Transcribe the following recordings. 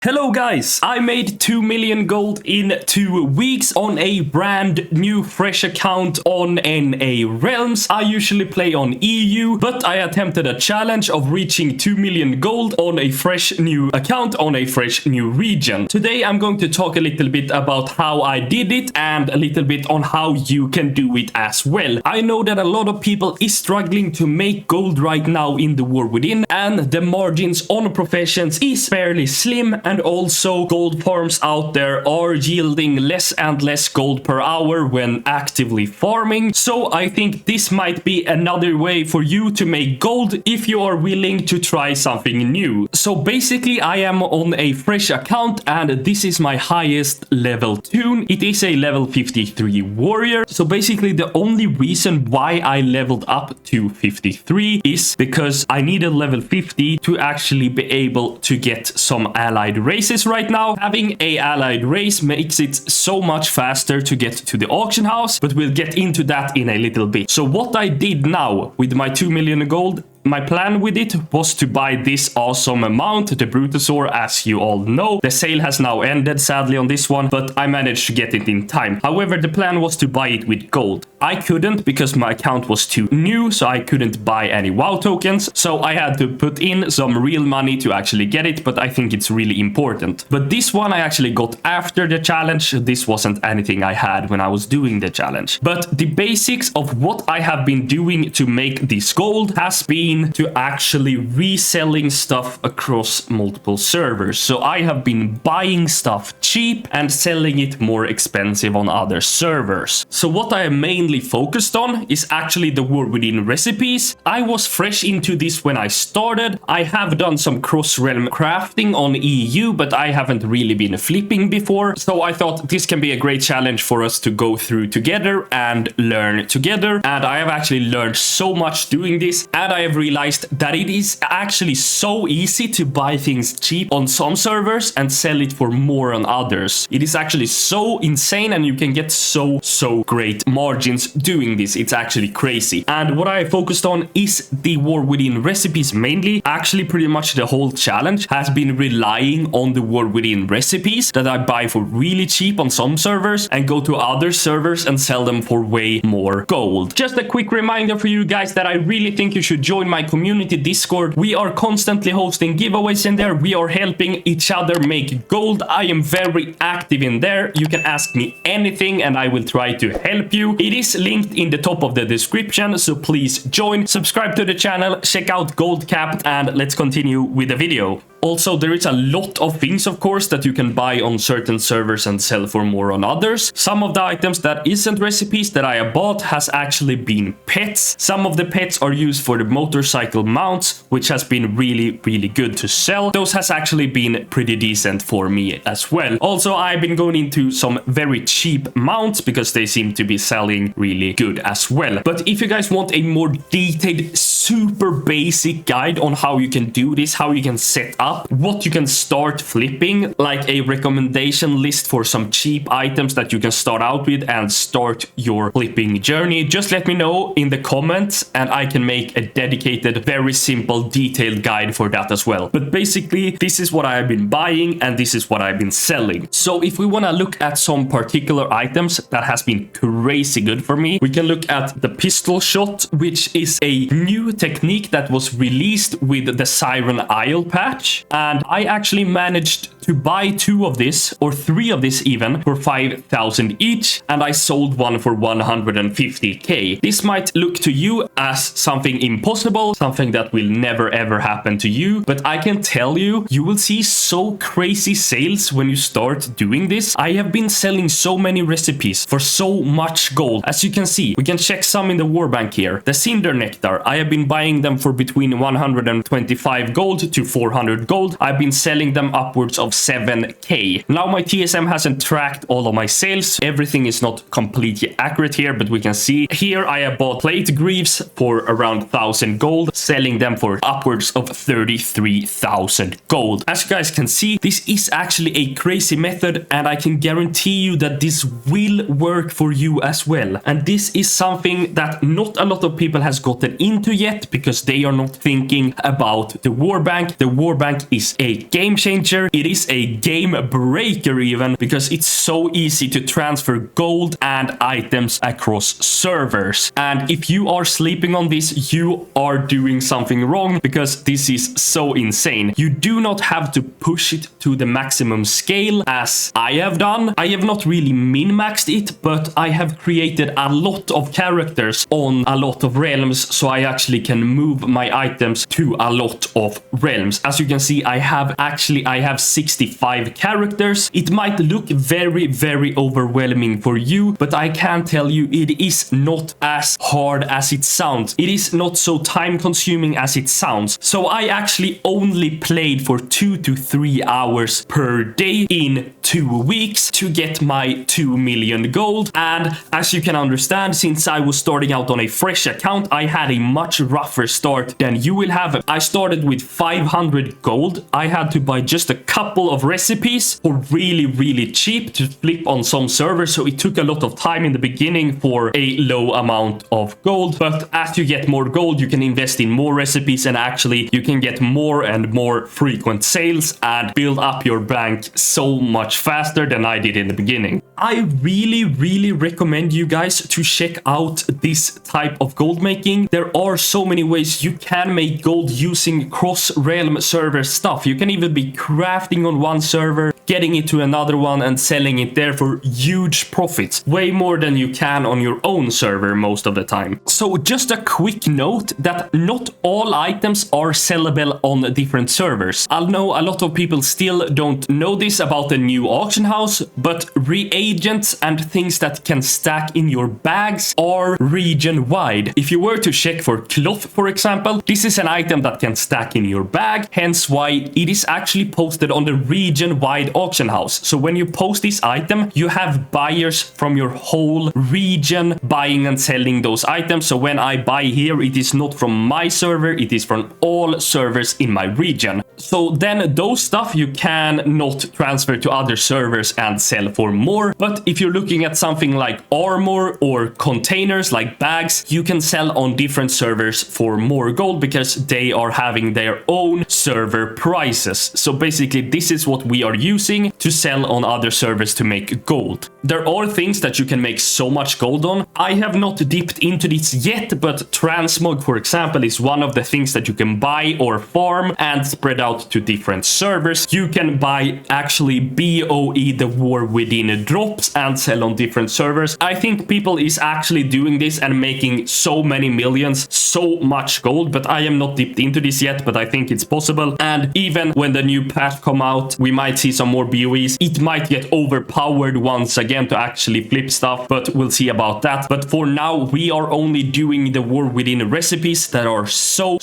Hello guys, I made 2 million gold in 2 weeks on a brand new fresh account on NA Realms. I usually play on EU, but I attempted a challenge of reaching 2 million gold on a fresh new account on a fresh new region. Today I'm going to talk a little bit about how I did it and a little bit on how you can do it as well. I know that a lot of people is struggling to make gold right now in the war within, and the margins on professions is fairly slim, and also gold farms out there are yielding less and less gold per hour when actively farming. So I think this might be another way for you to make gold if you are willing to try something new. So basically I am on a fresh account and this is my highest level toon. It is a level 53 warrior. So basically the only reason why I leveled up to 53 is because I needed level 50 to actually be able to get some allied races right now. Having a allied race makes it so much faster to get to the auction house, but we'll get into that in a little bit. So what I did now with my 2 million gold, my plan with it was to buy this awesome mount, the Brutosaur, as you all know. The sale has now ended, sadly, on this one, but I managed to get it in time. However, the plan was to buy it with gold. I couldn't because my account was too new, so I couldn't buy any WoW tokens. So I had to put in some real money to actually get it, but I think it's really important. But this one I actually got after the challenge. This wasn't anything I had when I was doing the challenge. But the basics of what I have been doing to make this gold has been to actually reselling stuff across multiple servers. So I have been buying stuff cheap and selling it more expensive on other servers. So what I am mainly focused on is actually the war within recipes. I was fresh into this when I started. I have done some cross-realm crafting on EU, but I haven't really been flipping before. So I thought this can be a great challenge for us to go through together and learn together. And I have actually learned so much doing this, and I have realized that it is actually so easy to buy things cheap on some servers and sell it for more on others. It is actually so insane, and you can get so great margins doing this. It's actually crazy. And what I focused on is the war within recipes mainly. Actually, pretty much the whole challenge has been relying on the war within recipes that I buy for really cheap on some servers and go to other servers and sell them for way more gold. Just a quick reminder for you guys that I really think you should join my community Discord. We are constantly hosting giveaways in there. We are helping each other make gold. I am very active in there. You can ask me anything and I will try to help you. It is linked in the top of the description, so please join, subscribe to the channel, check out Gold Capped, and let's continue with the video. Also, there is a lot of things, of course, that you can buy on certain servers and sell for more on others. Some of the items that isn't recipes that I have bought has actually been pets. Some of the pets are used for the motorcycle mounts, which has been really good to sell. Those has actually been pretty decent for me as well. Also, I've been going into some very cheap mounts because they seem to be selling really good as well. But if you guys want a more detailed, super basic guide on how you can do this, how you can set up, what you can start flipping, like a recommendation list for some cheap items that you can start out with and start your flipping journey, just let me know in the comments and I can make a dedicated, very simple, detailed guide for that as well. But basically, this is what I have been buying and this is what I've been selling. So if we want to look at some particular items that has been crazy good for me, we can look at the pistol shot, which is a new technique that was released with the Siren Isle patch. And I actually managed to buy 2 of this, or 3 of this even, for 5,000 each, and I sold one for 150k. This might look to you as something impossible, something that will never ever happen to you, but I can tell you, you will see so crazy sales when you start doing this. I have been selling so many recipes for so much gold. As you can see, we can check some in the warbank here. The Cinder Nectar, I have been buying them for between 125 gold to 400 gold. I've been selling them upwards of 7k. Now my TSM hasn't tracked all of my sales. Everything is not completely accurate here, but we can see here I have bought plate greaves for around 1,000 gold, selling them for upwards of 33,000 gold. As you guys can see, this is actually a crazy method, and I can guarantee you that this will work for you as well. And this is something that not a lot of people has gotten into yet because they are not thinking about the warbank. The warbank is a game changer. It is is a game breaker even, because it's so easy to transfer gold and items across servers. And if you are sleeping on this, you are doing something wrong, because this is so insane. You do not have to push it to the maximum scale as I have done. I have not really min-maxed it, but I have created a lot of characters on a lot of realms, so I actually can move my items to a lot of realms. As you can see, I have 65 characters. It might look very overwhelming for you, but I can tell you it is not as hard as it sounds. It is not so time consuming as it sounds. So I actually only played for 2 to 3 hours per day in 2 weeks to get my 2 million gold. And as you can understand, since I was starting out on a fresh account, I had a much rougher start than you will have. I started with 500 gold. I had to buy just a couple of recipes for really cheap to flip on some servers, so it took a lot of time in the beginning for a low amount of gold. But as you get more gold, you can invest in more recipes, and actually you can get more and more frequent sales and build up your bank so much faster than I did in the beginning. I really recommend you guys to check out this type of gold making. There are so many ways you can make gold using cross-realm server stuff. You can even be crafting on one server, getting it to another one and selling it there for huge profits. Way more than you can on your own server most of the time. So just a quick note that not all items are sellable on different servers. I know a lot of people still don't know this about the new auction house, but reagents and things that can stack in your bags are region wide. If you were to check for cloth, for example, this is an item that can stack in your bag, hence why it is actually posted on the region wide auction house. So when you post this item, you have buyers from your whole region buying and selling those items. So when I buy here, it is not from my server, it is from all servers in my region. So then those stuff you can not transfer to other servers and sell for more. But if you're looking at something like armor or containers like bags, you can sell on different servers for more gold because they are having their own server prices. So basically this is what we are using to sell on other servers to make gold. There are things that you can make so much gold on. I have not dipped into this yet, but transmog, for example, is one of the things that you can buy or farm and spread out to different servers. You can buy actually BOE, the War Within drops, and sell on different servers. I think people is actually doing this and making so many millions, so much gold, but I am not dipped into this yet, but I think it's possible. And even when the new patch come out, we might see some more BOEs. It might get overpowered once again to actually flip stuff, but we'll see about that. But for now, we are only doing the War Within recipes that are so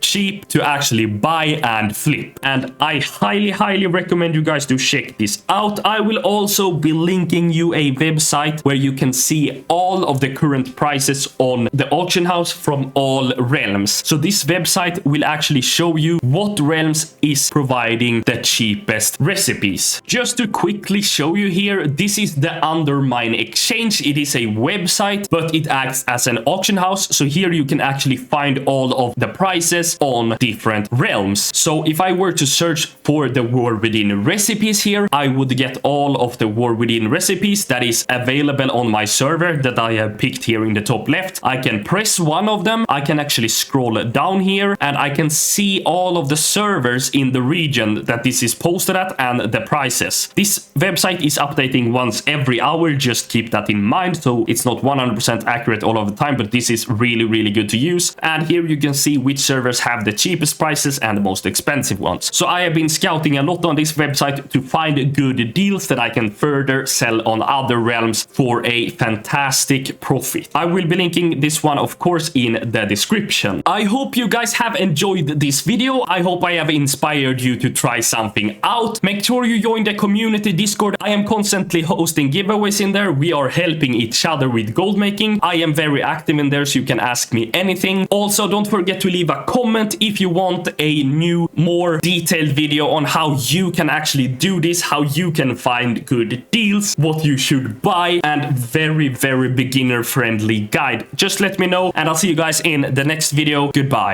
cheap to actually buy and flip. And I highly recommend you guys to check this out. I will also be linking you a website where you can see all of the current prices on the auction house from all realms. So this website will actually show you what realms is providing the cheapest recipes. Just to quickly show you here, this is the Undermine Exchange. It is a website, but it acts as an auction house. So here you can actually find all of the prices on different realms. So if I were to search for the War Within recipes here, I would get all of the War Within recipes that is available on my server that I have picked here in the top left. I can press one of them. I can actually scroll down here and I can see all of the servers in the region that this is posted at and the prices. This website is updating once every hour. Just keep that in mind. So it's not 100% accurate all of the time, but this is really good to use. And here you can see which servers have the cheapest prices and the most expensive ones. So I have been scouting a lot on this website to find good deals that I can further sell on other realms for a fantastic profit. I will be linking this one, of course, in the description. I hope you guys have enjoyed this video. I hope I have inspired you to try something out. Make sure you join the community Discord. I am constantly hosting giveaways in there. We are helping each other with gold making. I am very active in there, so you can ask me anything. Also, don't forget to leave a comment if you want a new, more detailed video on how you can actually do this, how you can find good deals, what you should buy, and very beginner friendly guide. Just let me know, and I'll see you guys in the next video. Goodbye.